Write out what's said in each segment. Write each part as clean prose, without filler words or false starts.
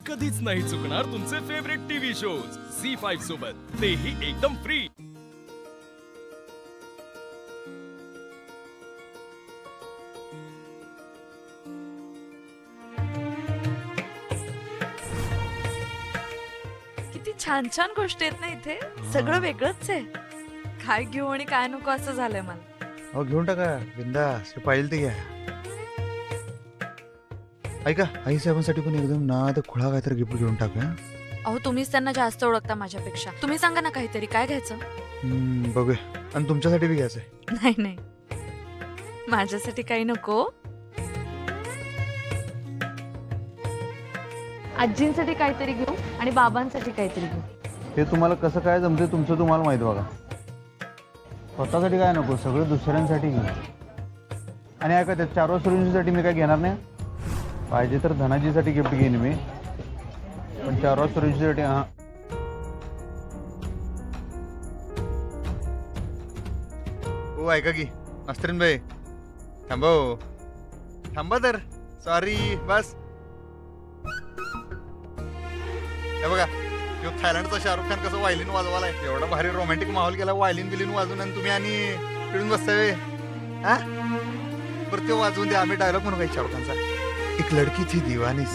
कधीच नाही चुकणार तुमचे फेवरेट टीव्ही शोज झी5 सोबत, तेही एकदम फ्री. किती छान छान गोष्टी आहेत ना इथे. सगळं वेगळंच आहे. काय घेऊ आणि काय नको असं झालंय मला. हो घेऊन टाका बिंदास, पाहिजे ते घ्या. ऐका आई साहेबांसाठी पण एकदम नाद खुळा काहीतरी गिफ्ट घेऊन टाका. अहो तुम्हीच त्यांना जास्त ओळखता माझ्यापेक्षा. तुम्ही सांगा ना काहीतरी, काय घ्यायचं? बघूया. आणि तुमच्यासाठी बी घ्यायचंय. नाही नाही, माझ्यासाठी काही नको. आजींसाठी काहीतरी घेऊ आणि बाबांसाठी काहीतरी घेऊ. हे तुम्हाला कसं काय जमते तुमचं तुम्हाला माहित बघा. स्वतःसाठी काय नको, सगळं दुसऱ्यांसाठी घे. आणि ऐका त्या 4 सुरुंजीसाठी मी काय घेणार नाही. पाहिजे तर धनाजीसाठी गिफ्ट घेईन मी, पण 4 सुरुंजीसाठी हा. हो ऐका की मास्तरीन भाई, थांबा हो, थांबा तर. सॉरी बस. हे बघा, तो थायलंडचा शाहरुख खान कसं वायलिन वाजवालाय. एवढा भारी रोमॅन्टिक माहोल केला वायलिन बिलिन वाजवून, आणि तुम्ही आणि पिळून बसताय. हा बरं, ते वाजवून द्या. आम्ही डायलॉग म्हणू काही शाहरुख खानचा. एक लडकी थी दीवानीस,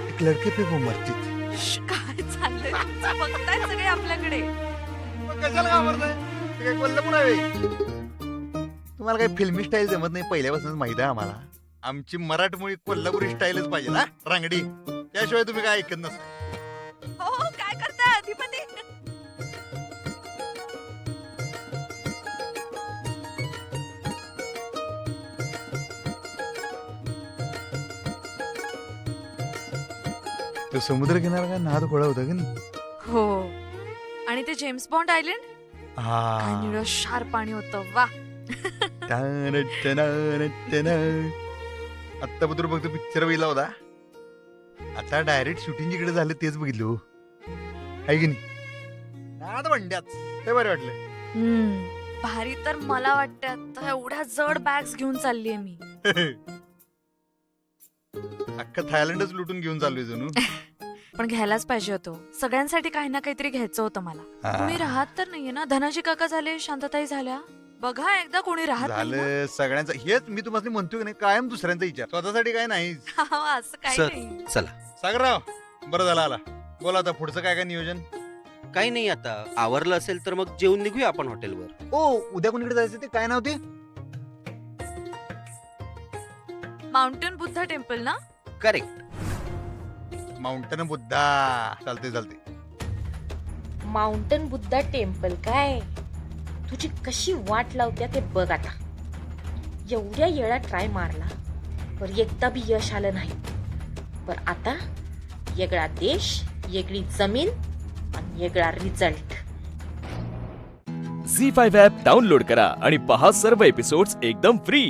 एक लडके पे वो मरती थी. काय चाललंय तुमचं? बघताय सगळे आपल्याकडे. मग कशाला घाबरताय? ते काय कोल्हापूर आहे? तुम्हाला काही फिल्मी स्टाईल जमत नाही पहिल्यापासूनच माहित आहे आम्हाला. आमची मराठमोळी कोल्हापुरी स्टाईलच पाहिजे ना, रांगडी. त्याशिवाय तुम्ही काय ऐकत नसता. हो, काय करताय अधिपती? तो समुद्र किनारा काय नाद गोळा होता की नाही? हो, आणि ते जेम्स बॉन्ड आयलंड, काय हा. निळं शार पाणी होतं. वा. आत्ता पत्र फक्त पिक्चर बघितला होता, आता डायरेक्ट शूटिंग जिकडे झालं तेच बघितलं. आहे की नाही? नाद बंड्याच ते बरे वाटलं. भारी तर मला वाटतं. आता एवढ्या जड बॅग्स घेऊन चाललीये मी. अख्खं थायलंडच लुटून घेऊन चाललोय जणू. पण घ्यायलाच पाहिजे होतं. सगळ्यांसाठी काही ना काहीतरी घ्यायचं होतं मला. हा. तुम्ही राहत तर नाहीये ना. धनाजी काका झाले, शांतताई झाल्या. बघा एकदा कोणी राहत नाही ना. झालं सगळ्यांचं. हेच मी तुम्हाला म्हणतोय की नाही, कायम दुसऱ्यांचा विचार, स्वतःसाठी काय नाही. असं काही सर, नाही. चला. सागरराव, बरं झालं आला. बोला आता पुढचं काय काय नियोजन. काही नाही, आता आवरलं असेल तर मग जेवून निघूया आपण हॉटेलवर. ओ उद्या कोणीकडे जायचं ते काय नव्हते. माउंटेन बुद्धा टेम्पल ना. करेक्ट. माउंटन बुद्धा. चालते चालते. माउंटन बुद्धा टेम्पल काय? तुझी कशी वाट लावत्या ते बघ आता. एवढ्या येळा ट्राय मारला पर एकदा बी यश आलं नाही. पर आता वेगळा देश, वेगळी जमीन आणि वेगळा रिझल्ट. झी5 ॲप डाउनलोड करा आणि पहा सर्व एपिसोड्स एकदम फ्री.